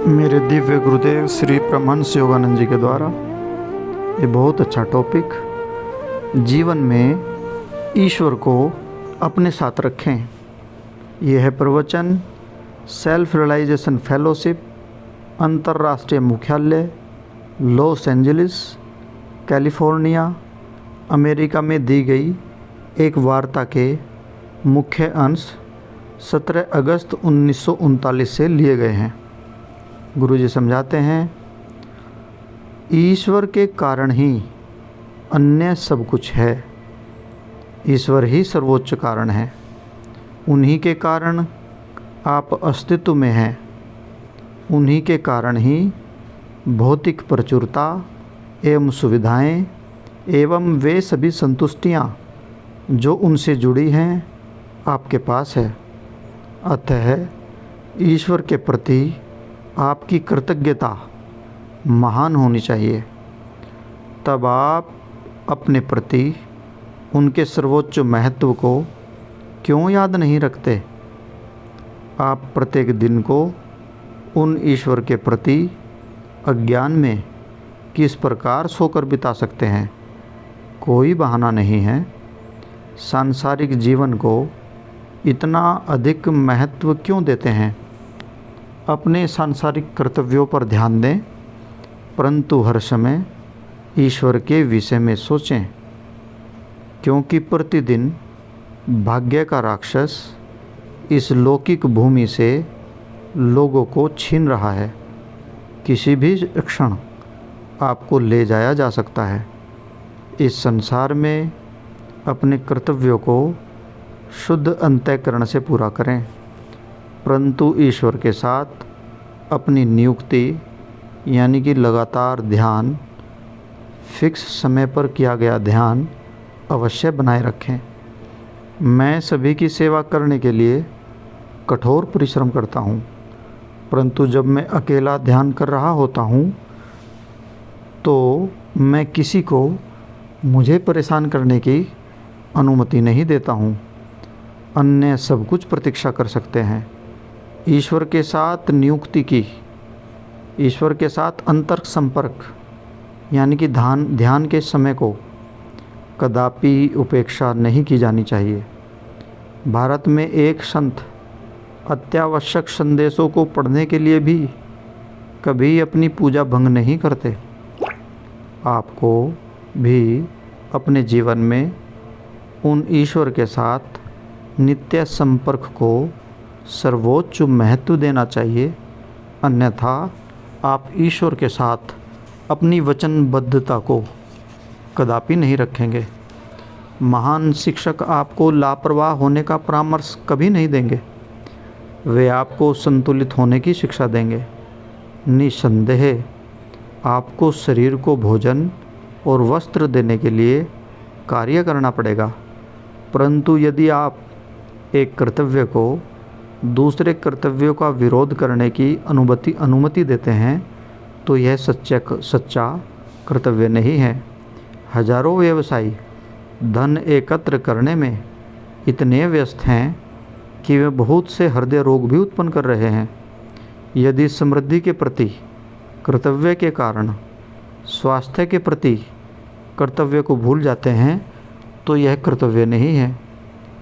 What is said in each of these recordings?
मेरे दिव्य गुरुदेव श्री परमहंस योगानंद जी के द्वारा ये बहुत अच्छा टॉपिक, जीवन में ईश्वर को अपने साथ रखें। यह है प्रवचन सेल्फ रियलाइजेशन फेलोशिप, अंतर्राष्ट्रीय मुख्यालय, लॉस एंजलिस, कैलिफोर्निया, अमेरिका में दी गई एक वार्ता के मुख्य अंश 17 अगस्त 1939 से लिए गए हैं। गुरुजी समझाते हैं, ईश्वर के कारण ही अन्य सब कुछ है। ईश्वर ही सर्वोच्च कारण है। उन्हीं के कारण आप अस्तित्व में हैं। उन्हीं के कारण ही भौतिक प्रचुरता एवं सुविधाएं एवं वे सभी संतुष्टियां जो उनसे जुड़ी हैं आपके पास है। अतः ईश्वर के प्रति आपकी कृतज्ञता महान होनी चाहिए। तब आप अपने प्रति उनके सर्वोच्च महत्व को क्यों याद नहीं रखते? आप प्रत्येक दिन को उन ईश्वर के प्रति अज्ञान में किस प्रकार सोकर बिता सकते हैं? कोई बहाना नहीं है। सांसारिक जीवन को इतना अधिक महत्व क्यों देते हैं? अपने सांसारिक कर्तव्यों पर ध्यान दें, परंतु हर समय ईश्वर के विषय में सोचें, क्योंकि प्रतिदिन भाग्य का राक्षस इस लौकिक भूमि से लोगों को छीन रहा है। किसी भी क्षण आपको ले जाया जा सकता है। इस संसार में अपने कर्तव्यों को शुद्ध अंतःकरण से पूरा करें, परंतु ईश्वर के साथ अपनी नियुक्ति यानी कि लगातार ध्यान, फिक्स समय पर किया गया ध्यान अवश्य बनाए रखें। मैं सभी की सेवा करने के लिए कठोर परिश्रम करता हूँ, परंतु जब मैं अकेला ध्यान कर रहा होता हूँ तो मैं किसी को मुझे परेशान करने की अनुमति नहीं देता हूँ। अन्य सब कुछ प्रतीक्षा कर सकते हैं। ईश्वर के साथ नियुक्ति की, ईश्वर के साथ अंतर संपर्क यानी कि ध्यान के समय को कदापि उपेक्षा नहीं की जानी चाहिए। भारत में एक संत अत्यावश्यक संदेशों को पढ़ने के लिए भी कभी अपनी पूजा भंग नहीं करते। आपको भी अपने जीवन में उन ईश्वर के साथ नित्य संपर्क को सर्वोच्च महत्व देना चाहिए, अन्यथा आप ईश्वर के साथ अपनी वचनबद्धता को कदापि नहीं रखेंगे। महान शिक्षक आपको लापरवाह होने का परामर्श कभी नहीं देंगे। वे आपको संतुलित होने की शिक्षा देंगे। निसंदेह आपको शरीर को भोजन और वस्त्र देने के लिए कार्य करना पड़ेगा, परंतु यदि आप एक कर्तव्य को दूसरे कर्तव्यों का विरोध करने की अनुमति देते हैं तो यह सच्चा कर्तव्य नहीं है। हजारों व्यवसायी धन एकत्र करने में इतने व्यस्त हैं कि वे बहुत से हृदय रोग भी उत्पन्न कर रहे हैं। यदि समृद्धि के प्रति कर्तव्य के कारण स्वास्थ्य के प्रति कर्तव्य को भूल जाते हैं तो यह कर्तव्य नहीं है।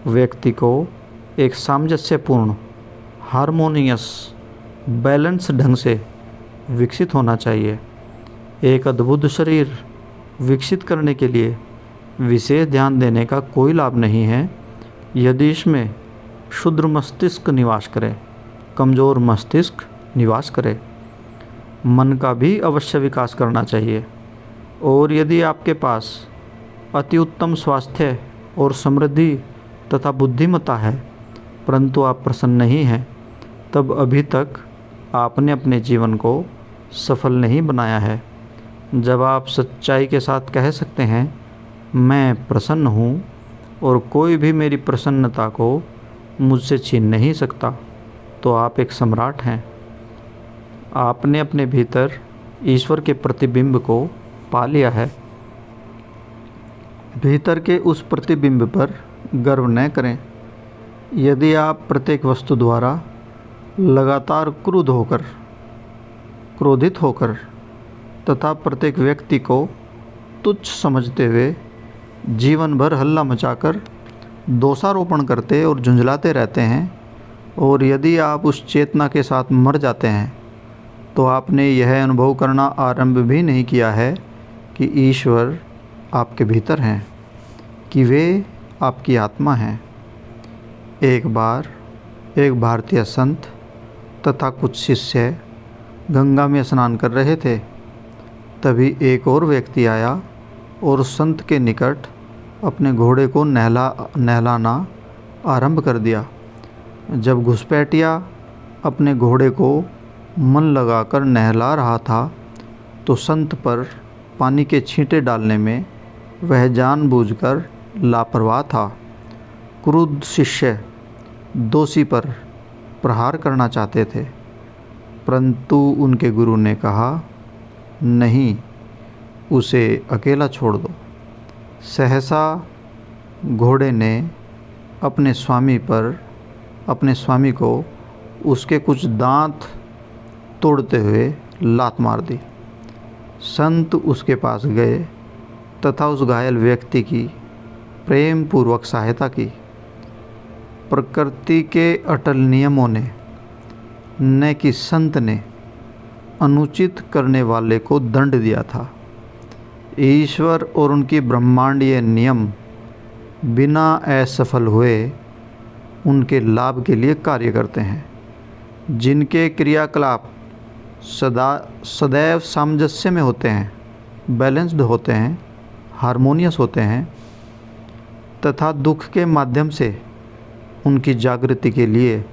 व्यक्ति को एक सामंजस्यपूर्ण, हार्मोनियस, बैलेंस ढंग से विकसित होना चाहिए। एक अद्भुत शरीर विकसित करने के लिए विशेष ध्यान देने का कोई लाभ नहीं है यदि इसमें क्षुद्र मस्तिष्क निवास करे, कमज़ोर मस्तिष्क निवास करे। मन का भी अवश्य विकास करना चाहिए, और यदि आपके पास अति उत्तम स्वास्थ्य और समृद्धि तथा बुद्धिमत्ता है, परंतु आप प्रसन्न नहीं हैं, तब अभी तक आपने अपने जीवन को सफल नहीं बनाया है। जब आप सच्चाई के साथ कह सकते हैं, मैं प्रसन्न हूँ और कोई भी मेरी प्रसन्नता को मुझसे छीन नहीं सकता, तो आप एक सम्राट हैं। आपने अपने भीतर ईश्वर के प्रतिबिंब को पा लिया है। भीतर के उस प्रतिबिंब पर गर्व न करें। यदि आप प्रत्येक वस्तु द्वारा लगातार क्रुद्ध होकर क्रोधित होकर तथा प्रत्येक व्यक्ति को तुच्छ समझते हुए जीवन भर हल्ला मचाकर दोषारोपण करते और झुंझलाते रहते हैं, और यदि आप उस चेतना के साथ मर जाते हैं तो आपने यह अनुभव करना आरंभ भी नहीं किया है कि ईश्वर आपके भीतर हैं, कि वे आपकी आत्मा हैं। एक बार एक भारतीय संत तथा कुछ शिष्य गंगा में स्नान कर रहे थे। तभी एक और व्यक्ति आया और संत के निकट अपने घोड़े को नहलाना आरंभ कर दिया। जब घुसपैठिया अपने घोड़े को मन लगाकर नहला रहा था तो संत पर पानी के छींटे डालने में वह जानबूझकर लापरवाह था। क्रुद्ध शिष्य दोषी पर प्रहार करना चाहते थे, परंतु उनके गुरु ने कहा, नहीं, उसे अकेला छोड़ दो। सहसा घोड़े ने अपने स्वामी को उसके कुछ दांत तोड़ते हुए लात मार दी। संत उसके पास गए तथा उस घायल व्यक्ति की प्रेम पूर्वक सहायता की। प्रकृति के अटल नियमों ने, न कि संत ने, अनुचित करने वाले को दंड दिया था। ईश्वर और उनकी ब्रह्मांडीय नियम बिना असफल हुए उनके लाभ के लिए कार्य करते हैं। जिनके क्रियाकलाप सदैव सामंजस्य में होते हैं, बैलेंस्ड होते हैं, हार्मोनियस होते हैं तथा दुख के माध्यम से उनकी जागृति के लिए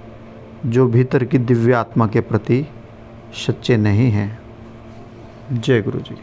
जो भीतर की दिव्य आत्मा के प्रति सच्चे नहीं हैं। जय गुरु जी।